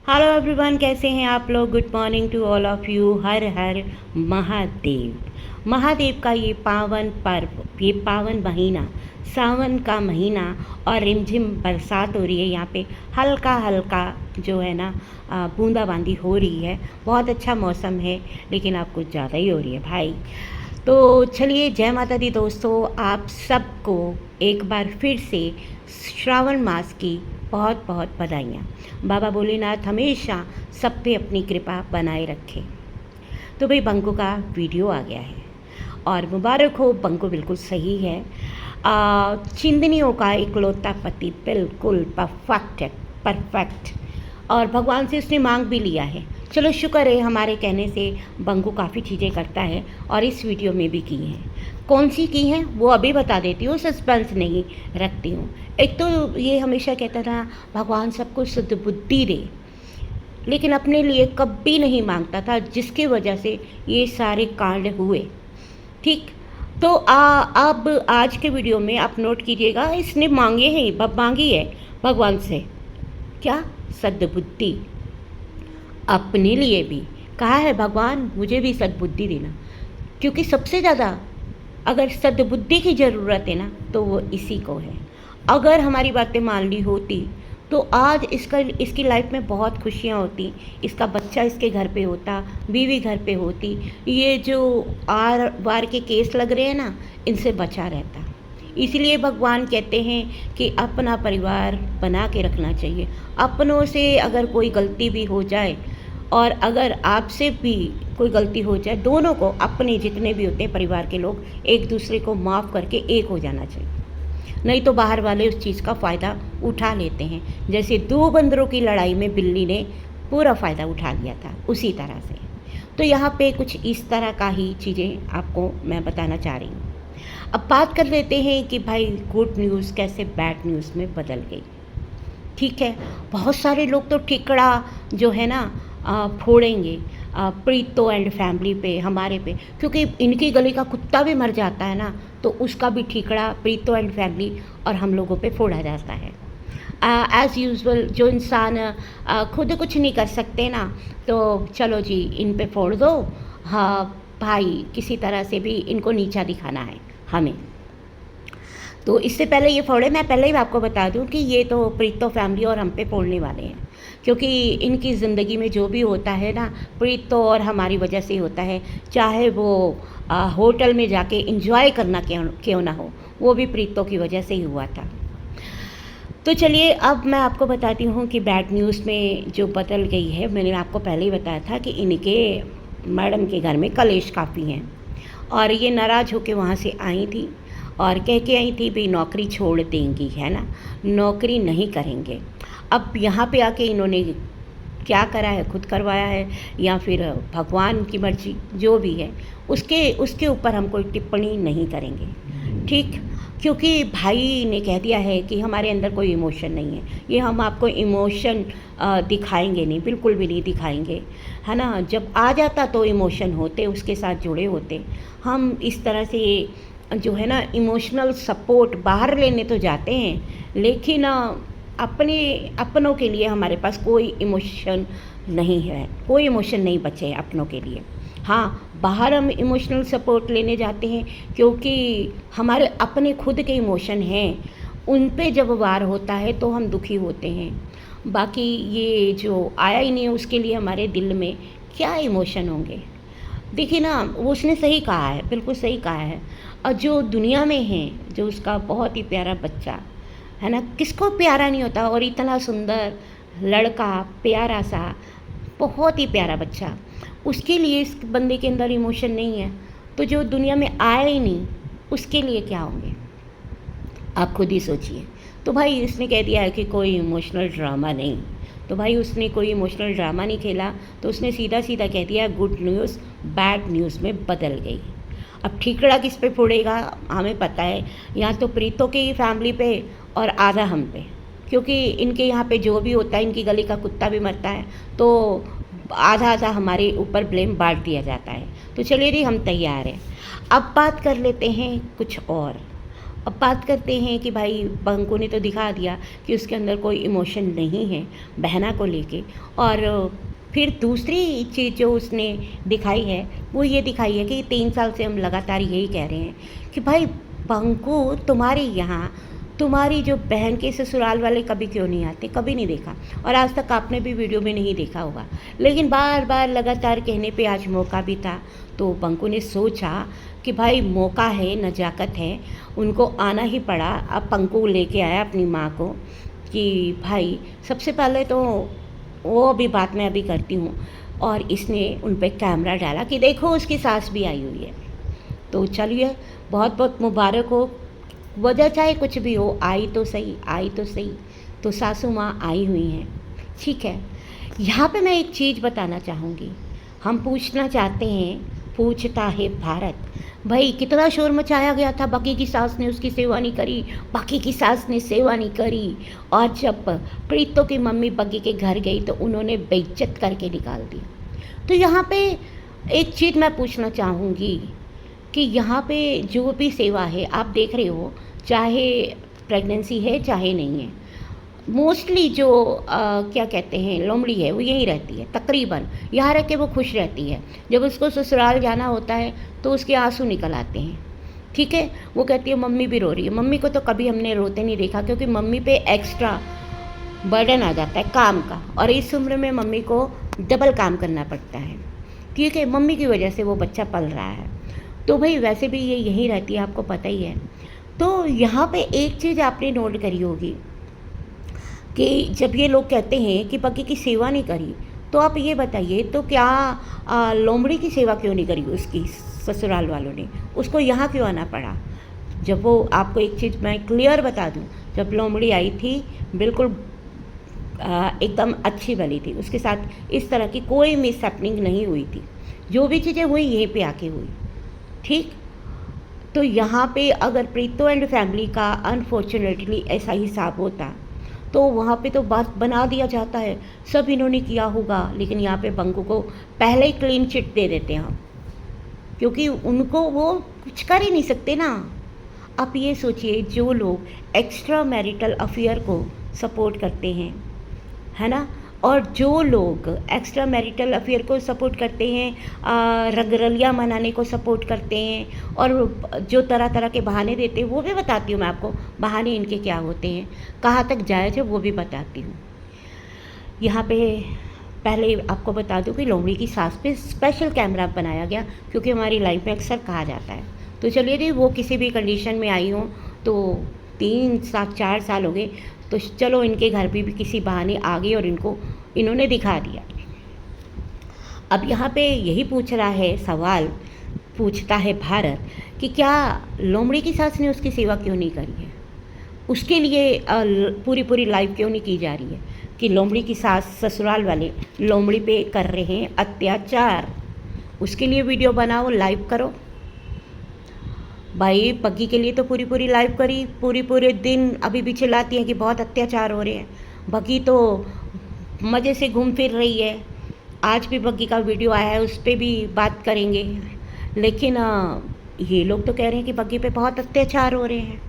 Hello everyone, कैसे हैं आप लोग। Good morning to all of you. Har Har Mahadev. Mahadev का ये पावन पर्व, ये पावन महीना, सावन का महीना और रिमझिम बरसात हो रही है। यहाँ पे हल्का हल्का जो है ना बूंदाबांदी हो रही है। बहुत अच्छा मौसम है, लेकिन आप कुछ ज़्यादा ही हो रही है भाई। तो चलिए, जय माता दी दोस्तों, आप सबको एक बार फिर से श्रावण मास की बहुत बहुत बधाइयाँ। बाबा भोलेनाथ हमेशा सब पे अपनी कृपा बनाए रखे। तो भाई, बंकू का वीडियो आ गया है और मुबारक हो, बंकू बिल्कुल सही है। चिंदनियों का इकलौता पति बिल्कुल परफेक्ट है, परफेक्ट। और भगवान से उसने मांग भी लिया है। चलो शुक्र है, हमारे कहने से बंकू काफ़ी चीज़ें करता है और इस वीडियो में भी की हैं। कौन सी की हैं वो अभी बता देती हूँ, सस्पेंस नहीं रखती हूँ। एक तो ये हमेशा कहता था भगवान सबको शुद्ध बुद्धि दे, लेकिन अपने लिए कभी नहीं मांगता था, जिसकी वजह से ये सारे कांड हुए। ठीक। तो अब आज के वीडियो में आप नोट कीजिएगा, इसने मांगे हैं, मांगी है भगवान से क्या? सद्बुद्धि। अपने लिए भी कहा है भगवान मुझे भी सद्बुद्धि देना, क्योंकि सबसे ज़्यादा अगर सद्बुद्धि की ज़रूरत है ना तो वो इसी को है। अगर हमारी बातें मान ली होती तो आज इसकी लाइफ में बहुत खुशियाँ होती, इसका बच्चा इसके घर पे होता, बीवी घर पे होती, ये जो आर वार के केस लग रहे हैं ना, इनसे बचा रहता। इसलिए भगवान कहते हैं कि अपना परिवार बना के रखना चाहिए। अपनों से अगर कोई गलती भी हो जाए और अगर आपसे भी कोई गलती हो जाए, दोनों को, अपने जितने भी होते हैं परिवार के लोग, एक दूसरे को माफ़ करके एक हो जाना चाहिए। नहीं तो बाहर वाले उस चीज़ का फ़ायदा उठा लेते हैं। जैसे दो बंदरों की लड़ाई में बिल्ली ने पूरा फ़ायदा उठा लिया था, उसी तरह से। तो यहाँ पे कुछ इस तरह का ही चीज़ें आपको मैं बताना चाह रही हूँ। अब बात कर लेते हैं कि भाई गुड न्यूज़ कैसे बैड न्यूज़ में बदल गई। ठीक है, बहुत सारे लोग तो ठिकड़ा जो है ना फोड़ेंगे प्रीतो एंड फैमिली पे, हमारे पे, क्योंकि इनकी गली का कुत्ता भी मर जाता है ना, तो उसका भी ठिकड़ा प्रीतो एंड फैमिली और हम लोगों पे फोड़ा जाता है। एज़ यूजुअल जो इंसान खुद कुछ नहीं कर सकते ना, तो चलो जी इन पे फोड़ दो। हाँ भाई, किसी तरह से भी इनको नीचा दिखाना है हमें। तो इससे पहले ये फोड़े, मैं पहले ही आपको बता दूं कि ये तो प्रीतो फैमिली और हम पे फोड़ने वाले हैं, क्योंकि इनकी ज़िंदगी में जो भी होता है ना, प्रीतो और हमारी वजह से ही होता है। चाहे वो होटल में जाके इंजॉय करना क्यों ना हो, वो भी प्रीतो की वजह से ही हुआ था। तो चलिए, अब मैं आपको बताती हूँ कि बैड न्यूज़ में जो बदल गई है। मैंने आपको पहले ही बताया था कि इनके मैडम के घर में कलेश काफ़ी हैं और ये नाराज़ होकर वहाँ से आई थी और कह के आई थी भी नौकरी छोड़ देंगी, है ना, नौकरी नहीं करेंगे। अब यहाँ पे आके इन्होंने क्या करा है, खुद करवाया है या फिर भगवान की मर्जी, जो भी है उसके ऊपर हम कोई टिप्पणी नहीं करेंगे। ठीक, क्योंकि भाई ने कह दिया है कि हमारे अंदर कोई इमोशन नहीं है। ये हम आपको इमोशन दिखाएंगे नहीं, बिल्कुल भी नहीं दिखाएंगे, है ना। जब आ जाता तो इमोशन होते, उसके साथ जुड़े होते। हम इस तरह से जो है ना इमोशनल सपोर्ट बाहर लेने तो जाते हैं, लेकिन अपनों के लिए हमारे पास कोई इमोशन नहीं है, कोई इमोशन नहीं बचे हैं अपनों के लिए। हाँ, बाहर हम इमोशनल सपोर्ट लेने जाते हैं क्योंकि हमारे अपने खुद के इमोशन हैं, उन पे जब वार होता है तो हम दुखी होते हैं। बाकी ये जो आया ही नहीं है, उसके लिए हमारे दिल में क्या इमोशन होंगे। देखिए ना, वो उसने सही कहा है, बिल्कुल सही कहा है। और जो दुनिया में है, जो उसका बहुत ही प्यारा बच्चा है ना, किसको प्यारा नहीं होता, और इतना सुंदर लड़का, प्यारा सा, बहुत ही प्यारा बच्चा, उसके लिए इस बंदे के अंदर इमोशन नहीं है, तो जो दुनिया में आए ही नहीं उसके लिए क्या होंगे, आप खुद ही सोचिए। तो भाई इसने कह दिया है कि कोई इमोशनल ड्रामा नहीं, तो भाई उसने कोई इमोशनल ड्रामा नहीं खेला, तो उसने सीधा सीधा कह दिया गुड न्यूज़ बैड न्यूज़ में बदल गई। अब ठीकरा किस पे फोड़ेगा हमें पता है, यहाँ तो प्रीतो की फैमिली पे और आधा हम पे, क्योंकि इनके यहाँ पे जो भी होता है, इनकी गली का कुत्ता भी मरता है तो आधा आधा हमारे ऊपर ब्लेम बांट दिया जाता है। तो चलिए जी, हम तैयार हैं। अब बात कर लेते हैं कुछ और। अब बात करते हैं कि भाई बंकू ने तो दिखा दिया कि उसके अंदर कोई इमोशन नहीं है बहना को लेके। और फिर दूसरी चीज़ जो उसने दिखाई है वो ये दिखाई है कि 3 साल से हम लगातार यही कह रहे हैं कि भाई बंकू तुम्हारे यहाँ तुम्हारी जो बहन के ससुराल वाले कभी क्यों नहीं आते, कभी नहीं देखा। और आज तक आपने भी वीडियो में नहीं देखा होगा, लेकिन बार बार लगातार कहने पे आज मौका भी था। तो बंकू ने सोचा कि भाई मौका है, नजाकत है, उनको आना ही पड़ा। अब बंकू लेके आया अपनी माँ को कि भाई सबसे पहले तो वो अभी बात मैं अभी करती हूँ। और इसने उन पर कैमरा डाला कि देखो उसकी सास भी आई हुई है। तो चलिए बहुत बहुत मुबारक हो, वजह चाहे कुछ भी हो, आई तो सही, आई तो सही। तो सासू माँ आई हुई हैं, ठीक है। यहाँ पे मैं एक चीज़ बताना चाहूँगी। हम पूछना चाहते हैं, पूछता है भारत, भाई कितना शोर मचाया गया था, बाकी की सास ने उसकी सेवा नहीं करी, बाकी की सास ने सेवा नहीं करी। और जब प्रीतो की मम्मी बग्गी के घर गई तो उन्होंने बेइज्जत करके निकाल दिया। तो यहाँ पे एक चीज़ मैं पूछना चाहूँगी कि यहाँ पे जो भी सेवा है आप देख रहे हो, चाहे प्रेगनेंसी है चाहे नहीं है, मोस्टली जो क्या कहते हैं लोमड़ी है वो यहीं रहती है, तकरीबन यहाँ रह के वो खुश रहती है। जब उसको ससुराल जाना होता है तो उसके आंसू निकल आते हैं, ठीक है। वो कहती है मम्मी भी रो रही है। मम्मी को तो कभी हमने रोते नहीं देखा, क्योंकि मम्मी पे एक्स्ट्रा बर्डन आ जाता है काम का, और इस उम्र में मम्मी को डबल काम करना पड़ता है, ठीक है। मम्मी की वजह से वो बच्चा पल रहा है। तो भाई वैसे भी ये यहीं रहती है, आपको पता ही है। तो यहाँ पे एक चीज़ आपने नोट करी होगी कि जब ये लोग कहते हैं कि बग्गी की सेवा नहीं करी, तो आप ये बताइए तो क्या लोमड़ी की सेवा क्यों नहीं करी उसकी ससुराल वालों ने, उसको यहाँ क्यों आना पड़ा। जब वो आपको एक चीज़ मैं क्लियर बता दूँ, जब लोमड़ी आई थी बिल्कुल एकदम अच्छी भली थी, उसके साथ इस तरह की कोई मिसहैपनिंग नहीं हुई थी। जो भी चीज़ें हुई यहीं पे आके हुई, ठीक। तो यहाँ पे अगर प्रीतो एंड फैमिली का अनफॉर्चुनेटली ऐसा हिसाब होता तो वहाँ पे तो बात बना दिया जाता है, सब इन्होंने किया होगा। लेकिन यहाँ पे बंकू को पहले ही क्लीन चिट दे देते हैं हम, क्योंकि उनको वो कुछ कर ही नहीं सकते ना। आप ये सोचिए, जो लोग एक्स्ट्रा मैरिटल अफेयर को सपोर्ट करते हैं, है ना, और जो लोग एक्स्ट्रा मैरिटल अफेयर को सपोर्ट करते हैं, रंगरलियाँ मनाने को सपोर्ट करते हैं, और जो तरह तरह के बहाने देते हैं, वो भी बताती हूँ मैं आपको बहाने इनके क्या होते हैं, कहाँ तक जायज़ है वो भी बताती हूँ। यहाँ पे पहले आपको बता दूँ कि लोमड़ी की सास पे स्पेशल कैमरा बनाया गया, क्योंकि हमारी लाइफ में अक्सर कहा जाता है। तो चलिए जी, वो किसी भी कंडीशन में आई हो तो 4 साल हो गए, तो चलो इनके घर भी किसी बहाने आ गई और इन्होंने दिखा दिया। अब यहाँ पे यही पूछ रहा है सवाल, पूछता है भारत कि क्या लोमड़ी की सास ने उसकी सेवा क्यों नहीं करी है, उसके लिए पूरी लाइफ क्यों नहीं की जा रही है कि लोमड़ी की सास ससुराल वाले लोमड़ी पे कर रहे हैं अत्याचार। उसके लिए वीडियो बनाओ, लाइव करो भाई। बग्गी के लिए तो पूरी लाइव करी, पूरे दिन अभी भी चिल्लाती है कि बहुत अत्याचार हो रहे हैं। बग्गी तो मज़े से घूम फिर रही है। आज भी बग्गी का वीडियो आया है, उस पर भी बात करेंगे। लेकिन ये लोग तो कह रहे हैं कि बग्गी पे बहुत अत्याचार हो रहे हैं।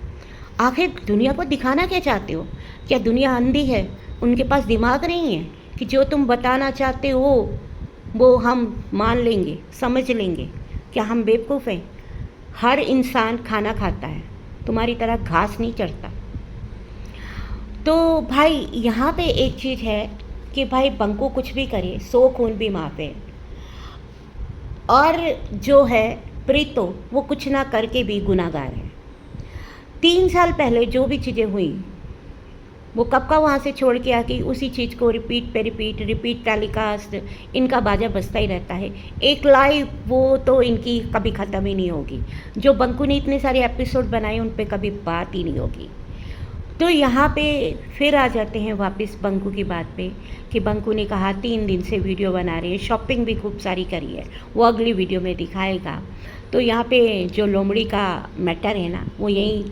आखिर दुनिया को दिखाना क्या चाहते हो? क्या दुनिया अंधी है? उनके पास दिमाग नहीं है कि जो तुम बताना चाहते हो वो हम मान लेंगे, समझ लेंगे? क्या हम बेवकूफ़ हैं? हर इंसान खाना खाता है, तुम्हारी तरह घास नहीं चढ़ता। तो भाई यहाँ पे एक चीज़ है कि भाई बंकू कुछ भी करे, 100 खून भी माफ़ है। और जो है प्रीतो, वो कुछ ना करके भी गुनाहगार है। 3 साल पहले जो भी चीज़ें हुई, वो कब का वहाँ से छोड़ के आके उसी चीज़ को रिपीट टेलीकास्ट, इनका बाजा बजता ही रहता है। एक लाइव वो तो इनकी कभी ख़त्म ही नहीं होगी। जो बंकू ने इतने सारे एपिसोड बनाए उन पे कभी बात ही नहीं होगी। तो यहाँ पे फिर आ जाते हैं वापस बंकू की बात पे कि बंकू ने कहा 3 दिन से वीडियो बना रहे हैं, शॉपिंग भी खूब सारी करी है, वो अगली वीडियो में दिखाएगा। तो यहाँ पे जो लोमड़ी का मैटर है ना, वो यहीं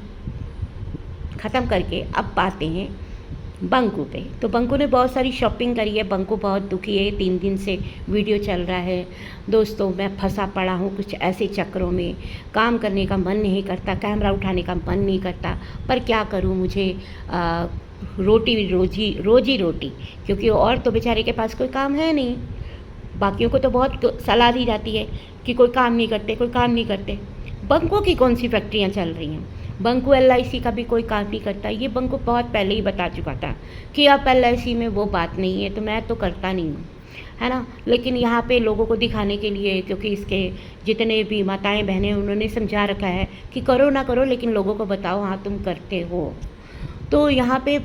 ख़त्म करके अब आते हैं बंकू पे। तो बंकू ने बहुत सारी शॉपिंग करी है। बंकू बहुत दुखी है, 3 दिन से वीडियो चल रहा है, दोस्तों मैं फंसा पड़ा हूँ कुछ ऐसे चक्करों में, काम करने का मन नहीं करता, कैमरा उठाने का मन नहीं करता, पर क्या करूँ, मुझे रोजी रोटी, क्योंकि और तो बेचारे के पास कोई काम है नहीं। बाकियों को तो बहुत सलाह दी जाती है कि कोई काम नहीं करते, कोई काम नहीं करते। बंकू की कौन सी फैक्ट्रियाँ चल रही हैं? बंकू LIC का भी कोई काम नहीं करता। ये बंकू बहुत पहले ही बता चुका था कि अब LIC में वो बात नहीं है, तो मैं तो करता नहीं हूँ, है ना। लेकिन यहाँ पे लोगों को दिखाने के लिए, क्योंकि इसके जितने भी माताएं बहनें उन्होंने समझा रखा है कि करो ना करो लेकिन लोगों को बताओ हाँ तुम करते हो। तो यहाँ पे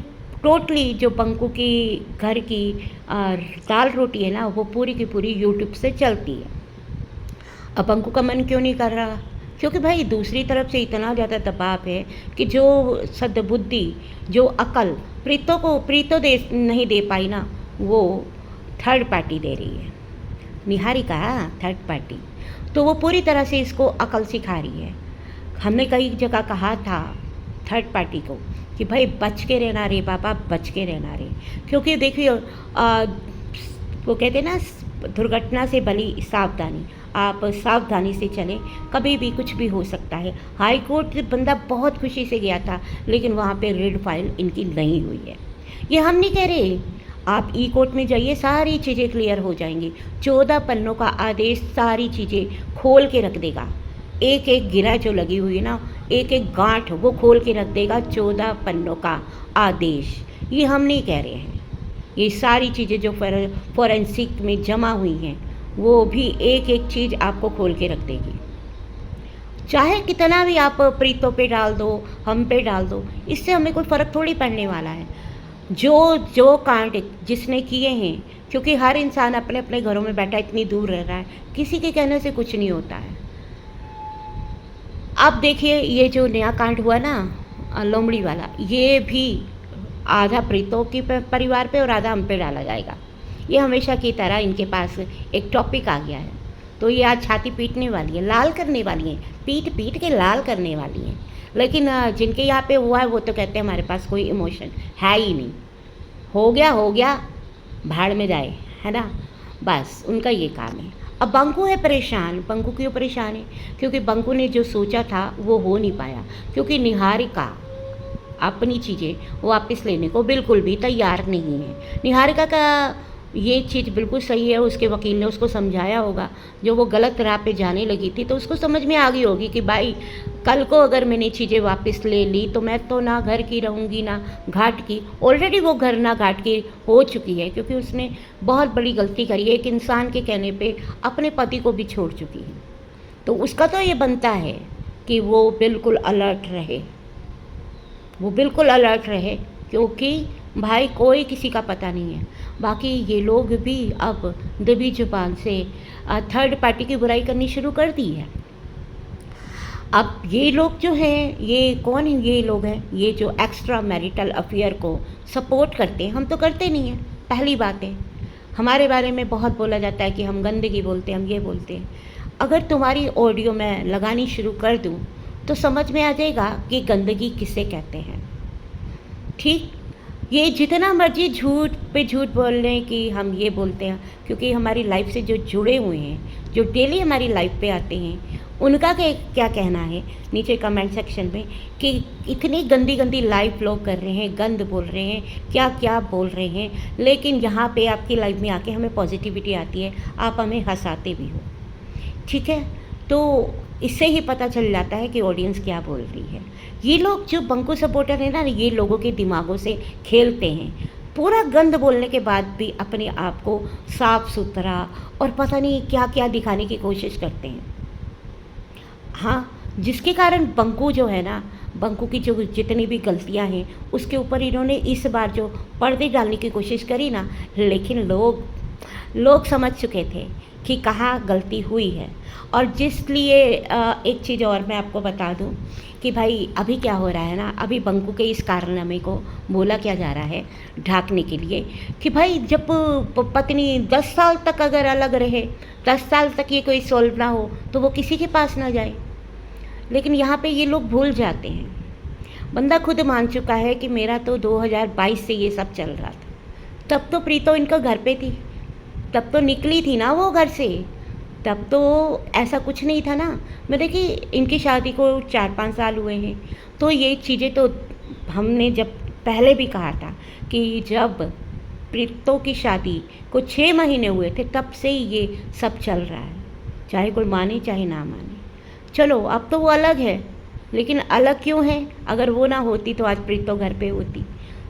टोटली जो बंकू की घर की दाल रोटी है ना, वो पूरी की पूरी यूट्यूब से चलती है। अब बंकू का मन क्यों नहीं कर रहा? क्योंकि भाई दूसरी तरफ से इतना ज़्यादा दबाव है कि जो सद्बुद्धि, जो अकल प्रीतो दे नहीं दे पाई ना, वो थर्ड पार्टी दे रही है, निहारिका थर्ड पार्टी। तो वो पूरी तरह से इसको अकल सिखा रही है। हमने कई जगह कहा था थर्ड पार्टी को कि भाई बच के रहना रे बाबा, बच के रहना रे, क्योंकि देखिए वो कहते ना दुर्घटना से भली सावधानी, आप सावधानी से चलें, कभी भी कुछ भी हो सकता है। हाई कोर्ट बंदा बहुत खुशी से गया था, लेकिन वहाँ पे रेड फाइल इनकी नहीं हुई है। ये हम नहीं कह रहे, आप ई कोर्ट में जाइए, सारी चीज़ें क्लियर हो जाएंगी। 14 पन्नों का आदेश सारी चीज़ें खोल के रख देगा। एक एक गिरा जो लगी हुई है ना, एक एक गांठ वो खोल के रख देगा। 14 पन्नों का आदेश, ये हम नहीं कह रहे हैं। ये सारी चीज़ें जो फॉरेंसिक में जमा हुई हैं, वो भी एक एक चीज़ आपको खोल के रख देगी। चाहे कितना भी आप प्रीतों पे डाल दो, हम पे डाल दो, इससे हमें कोई फ़र्क थोड़ी पड़ने वाला है। जो कांड जिसने किए हैं, क्योंकि हर इंसान अपने अपने घरों में बैठा इतनी दूर रह रहा है, किसी के कहने से कुछ नहीं होता है। अब देखिए ये जो नया कांड हुआ ना लोमड़ी वाला, ये भी आधा प्रीतों की परिवार पे और आधा हम पे डाला जाएगा। ये हमेशा की तरह इनके पास एक टॉपिक आ गया है, तो ये आज छाती पीटने वाली है, लाल करने वाली हैं, पीट पीट के लाल करने वाली हैं। लेकिन जिनके यहाँ पे हुआ है वो तो कहते हैं हमारे पास कोई इमोशन है ही नहीं, हो गया भाड़ में जाए, है ना, बस उनका ये काम है। अब बंकू है परेशान। बंकू क्यों परेशान है? क्योंकि बंकू ने जो सोचा था वो हो नहीं पाया, क्योंकि निहारिका अपनी चीज़ें वापस लेने को बिल्कुल भी तैयार नहीं है। निहारिका का ये चीज़ बिल्कुल सही है, उसके वकील ने उसको समझाया होगा। जो वो गलत राह पे जाने लगी थी तो उसको समझ में आ गई होगी कि भाई कल को अगर मैंने चीज़ें वापस ले ली तो मैं तो ना घर की रहूँगी ना घाट की। ऑलरेडी वो घर ना घाट की हो चुकी है, क्योंकि उसने बहुत बड़ी गलती करी है, एक इंसान के कहने पे अपने पति को भी छोड़ चुकी है। तो उसका तो ये बनता है कि वो बिल्कुल अलर्ट रहे, वो बिल्कुल अलर्ट रहे, क्योंकि भाई कोई किसी का पता नहीं है। बाकी ये लोग भी अब दबी जुबान से थर्ड पार्टी की बुराई करनी शुरू कर दी है। अब ये लोग जो हैं, ये कौन है? ये लोग हैं ये जो एक्स्ट्रा मैरिटल अफेयर को सपोर्ट करते हैं। हम तो करते नहीं हैं, पहली बात है। हमारे बारे में बहुत बोला जाता है कि हम गंदगी बोलते हैं, हम ये बोलते हैं। अगर तुम्हारी ऑडियो मैं लगानी शुरू कर दूं तो समझ में आ जाएगा कि गंदगी किसे कहते हैं। ठीक, ये जितना मर्जी झूठ पे झूठ बोल लें कि हम ये बोलते हैं, क्योंकि हमारी लाइफ से जो जुड़े हुए हैं, जो डेली हमारी लाइफ पे आते हैं, उनका क्या कहना है नीचे कमेंट सेक्शन में कि इतनी गंदी गंदी लाइफ लोग कर रहे हैं, गंद बोल रहे हैं, क्या क्या बोल रहे हैं, लेकिन यहाँ पे आपकी लाइफ में आके हमें पॉजिटिविटी आती है, आप हमें हंसाते भी हो। ठीक है, तो इससे ही पता चल जाता है कि ऑडियंस क्या बोल रही है। ये लोग जो बंकू सपोर्टर हैं ना, ये लोगों के दिमागों से खेलते हैं। पूरा गंद बोलने के बाद भी अपने आप को साफ सुथरा और पता नहीं क्या क्या दिखाने की कोशिश करते हैं। हाँ, जिसके कारण बंकू जो है ना, बंकू की जो जितनी भी गलतियां हैं उसके ऊपर इन्होंने इस बार जो पर्दे डालने की कोशिश करी ना, लेकिन लोग समझ चुके थे कि कहाँ गलती हुई है। और जिसलिए एक चीज़ और मैं आपको बता दूं कि भाई अभी क्या हो रहा है ना, अभी बंकू के इस कारनामे को बोला क्या जा रहा है ढांकने के लिए कि भाई जब पत्नी 10 साल तक अगर अलग रहे, 10 साल तक ये कोई सॉल्व ना हो तो वो किसी के पास ना जाए। लेकिन यहाँ पे ये लोग भूल जाते हैं, बंदा खुद मान चुका है कि मेरा तो 2022 से ये सब चल रहा था। तब तो प्रीतो इनका घर पे थी, तब तो निकली थी ना वो घर से, तब तो ऐसा कुछ नहीं था ना। मैं देखिए इनकी शादी को 4-5 साल हुए हैं, तो ये चीज़ें तो हमने जब पहले भी कहा था कि जब प्रीतो की शादी को 6 महीने हुए थे तब से ही ये सब चल रहा है, चाहे कोई माने चाहे ना माने। चलो अब तो वो अलग है, लेकिन अलग क्यों है? अगर वो ना होती तो आज प्रीतो घर पे होती।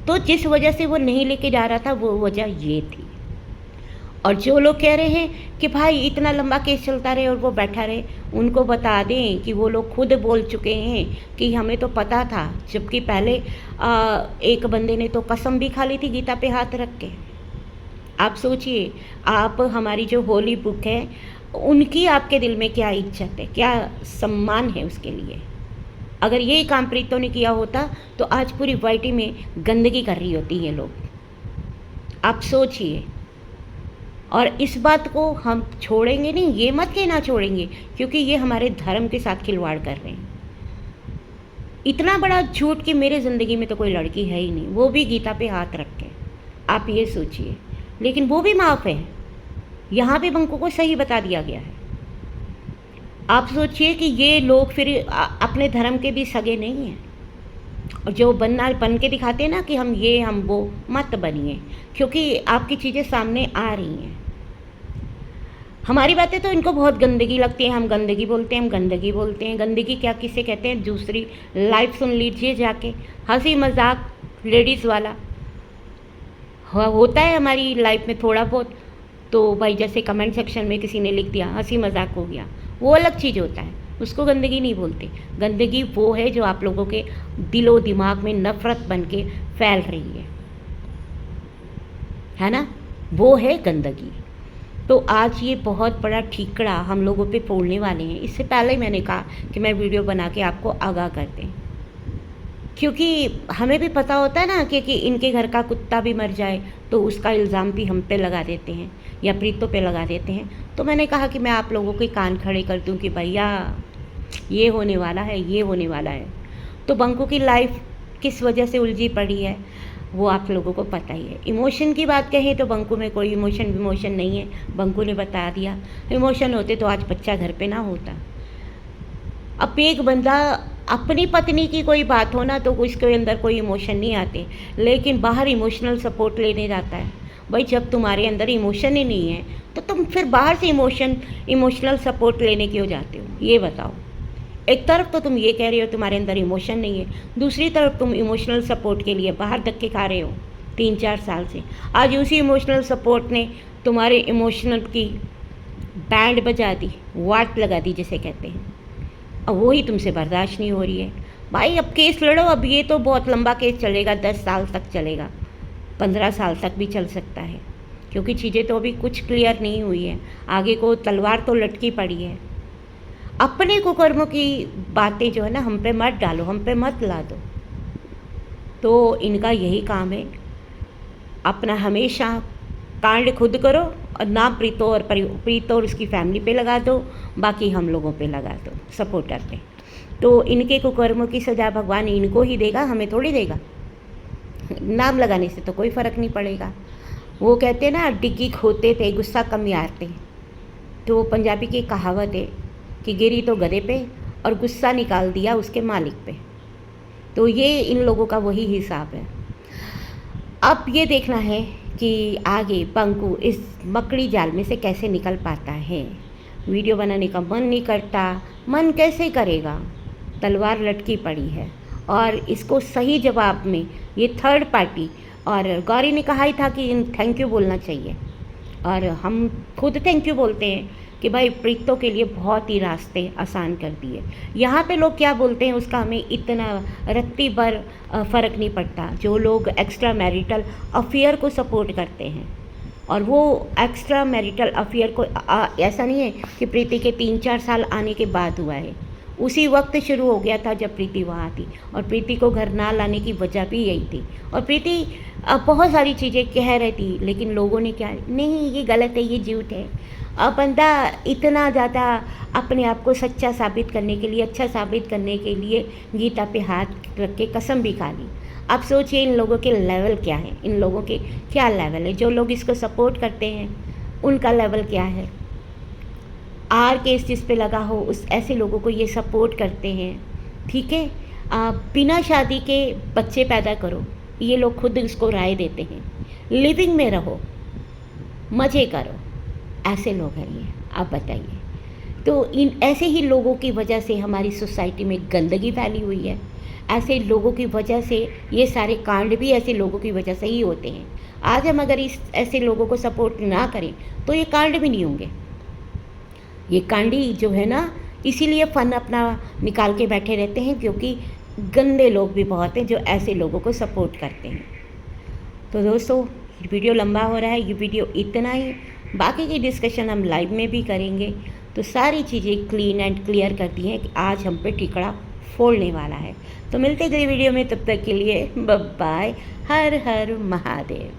तो जिस वजह से वो नहीं लेके जा रहा था वो वजह ये थी। और जो लोग कह रहे हैं कि भाई इतना लंबा केस चलता रहे और वो बैठा रहे, उनको बता दें कि वो लोग खुद बोल चुके हैं कि हमें तो पता था, जबकि पहले एक बंदे ने तो कसम भी खा ली थी गीता पे हाथ रख के। आप सोचिए, आप हमारी जो होली बुक है उनकी आपके दिल में क्या इज्जत है, क्या सम्मान है उसके लिए। अगर ये काम प्रीतो ने किया होता तो आज पूरी वाईटी में गंदगी कर रही होती है लोग। आप सोचिए। और इस बात को हम छोड़ेंगे नहीं, ये मत कहना छोड़ेंगे, क्योंकि ये हमारे धर्म के साथ खिलवाड़ कर रहे हैं। इतना बड़ा झूठ कि मेरे ज़िंदगी में तो कोई लड़की है ही नहीं, वो भी गीता पे हाथ रख के। आप ये सोचिए, लेकिन वो भी माफ़ है। यहाँ पे बंकू को सही बता दिया गया है। आप सोचिए कि ये लोग फिर अपने धर्म के भी सगे नहीं हैं। और जो बन के दिखाते हैं ना कि हम ये हम वो, मत बनिए, क्योंकि आपकी चीज़ें सामने आ रही हैं। हमारी बातें तो इनको बहुत गंदगी लगती है, हम गंदगी बोलते हैं, हम गंदगी बोलते हैं। गंदगी क्या किसे कहते हैं? दूसरी लाइफ सुन लीजिए जाके, हंसी मजाक लेडीज़ वाला होता है हमारी लाइफ में थोड़ा बहुत। तो भाई जैसे कमेंट सेक्शन में किसी ने लिख दिया हंसी मजाक हो गया, वो अलग चीज़ होता है, उसको गंदगी नहीं बोलते। गंदगी वो है जो आप लोगों के दिलो दिमाग में नफ़रत बन के फैल रही है ना, वो है गंदगी। तो आज ये बहुत बड़ा ठीकरा हम लोगों पे फोड़ने वाले हैं। इससे पहले ही मैंने कहा कि मैं वीडियो बना के आपको आगाह कर दें, क्योंकि हमें भी पता होता है ना कि इनके घर का कुत्ता भी मर जाए तो उसका इल्ज़ाम भी हम पे लगा देते हैं या प्रीतो पे लगा देते हैं। तो मैंने कहा कि मैं आप लोगों के कान खड़े कर दूं कि भैया ये होने वाला है, ये होने वाला है। तो बंकू की लाइफ किस वजह से उलझी पड़ी है वो आप लोगों को पता ही है। इमोशन की बात कहें तो बंकू में कोई इमोशन नहीं है, बंकू ने बता दिया। इमोशन होते तो आज बच्चा घर पे ना होता। अब एक बंदा अपनी पत्नी की कोई बात हो ना तो उसके अंदर कोई इमोशन नहीं आते, लेकिन बाहर इमोशनल सपोर्ट लेने जाता है। भाई जब तुम्हारे अंदर इमोशन ही नहीं है तो तुम फिर बाहर से इमोशनल सपोर्ट लेने क्यों जाते हो? ये बताओ। एक तरफ तो तुम ये कह रहे हो तुम्हारे अंदर इमोशन नहीं है, दूसरी तरफ तुम इमोशनल सपोर्ट के लिए बाहर धक्के खा रहे हो 3-4 साल से। आज उसी इमोशनल सपोर्ट ने तुम्हारे इमोशनल की बैंड बजा दी, वाट लगा दी जिसे कहते हैं। अब वही तुमसे बर्दाश्त नहीं हो रही है। भाई अब केस लड़ो, अब ये तो बहुत लंबा केस चलेगा, 10 साल तक चलेगा, 15 साल तक भी चल सकता है, क्योंकि चीज़ें तो अभी कुछ क्लियर नहीं हुई है। आगे को तलवार तो लटकी पड़ी है। अपने कुकर्मों की बातें जो है ना हम पे मत डालो, हम पे मत ला दो। तो इनका यही काम है, अपना हमेशा कांड खुद करो और ना प्रीतो और उसकी फैमिली पे लगा दो, बाकी हम लोगों पे लगा दो सपोर्टर पे। तो इनके कुकर्मों की सज़ा भगवान इनको ही देगा, हमें थोड़ी देगा। नाम लगाने से तो कोई फ़र्क नहीं पड़ेगा। वो कहते हैं ना डिग्गी खोते थे गुस्सा कम यारते, तो पंजाबी की कहावत है कि गिरी तो गधे पे और गुस्सा निकाल दिया उसके मालिक पे। तो ये इन लोगों का वही हिसाब है। अब ये देखना है कि आगे बंकू इस मकड़ी जाल में से कैसे निकल पाता है। वीडियो बनाने का मन नहीं करता, मन कैसे करेगा? तलवार लटकी पड़ी है और इसको सही जवाब में ये थर्ड पार्टी, और गौरी ने कहा ही था कि थैंक यू बोलना चाहिए, और हम खुद थैंक यू बोलते हैं कि भाई प्रीतो के लिए बहुत ही रास्ते आसान कर दिए। यहाँ पे लोग क्या बोलते हैं उसका हमें इतना रत्ती भर फ़र्क नहीं पड़ता। जो लोग एक्स्ट्रा मैरिटल अफेयर को सपोर्ट करते हैं, और वो एक्स्ट्रा मैरिटल अफेयर को ऐसा नहीं है कि प्रीति के 3-4 साल आने के बाद हुआ है, उसी वक्त शुरू हो गया था जब प्रीति वहाँ थी, और प्रीति को घर ना लाने की वजह भी यही थी। और प्रीति बहुत सारी चीज़ें कह रही थी, लेकिन लोगों ने क्या, नहीं ये गलत है, ये झूठ है। अब बंदा इतना ज़्यादा अपने आप को सच्चा साबित करने के लिए, अच्छा साबित करने के लिए गीता पे हाथ रख के कसम भी खा ली। अब सोचिए इन लोगों के लेवल क्या है, इन लोगों के क्या लेवल है। जो लोग इसको सपोर्ट करते हैं उनका लेवल क्या है। आर केस जिस पे लगा हो उस ऐसे लोगों को ये सपोर्ट करते हैं, ठीक है। बिना शादी के बच्चे पैदा करो, ये लोग खुद इसको राय देते हैं। लिविंग में रहो, मज़े करो, ऐसे लोग हैं ये। आप बताइए। तो इन ऐसे ही लोगों की वजह से हमारी सोसाइटी में गंदगी फैली हुई है। ऐसे लोगों की वजह से ये सारे कांड भी ऐसे लोगों की वजह से ही होते हैं। आज हम अगर इस ऐसे लोगों को सपोर्ट ना करें तो ये कांड भी नहीं होंगे। ये कांडी जो है ना, इसीलिए फ़न अपना निकाल के बैठे रहते हैं, क्योंकि गंदे लोग भी बहुत हैं जो ऐसे लोगों को सपोर्ट करते हैं। तो दोस्तों, वीडियो लंबा हो रहा है, ये वीडियो इतना ही। बाकी की डिस्कशन हम लाइव में भी करेंगे। तो सारी चीज़ें क्लीन एंड क्लियर कर दी हैं कि आज हम पे टिकड़ा फोड़ने वाला है। तो मिलते अगली वीडियो में, तब तक के लिए बाय बाय। हर हर महादेव।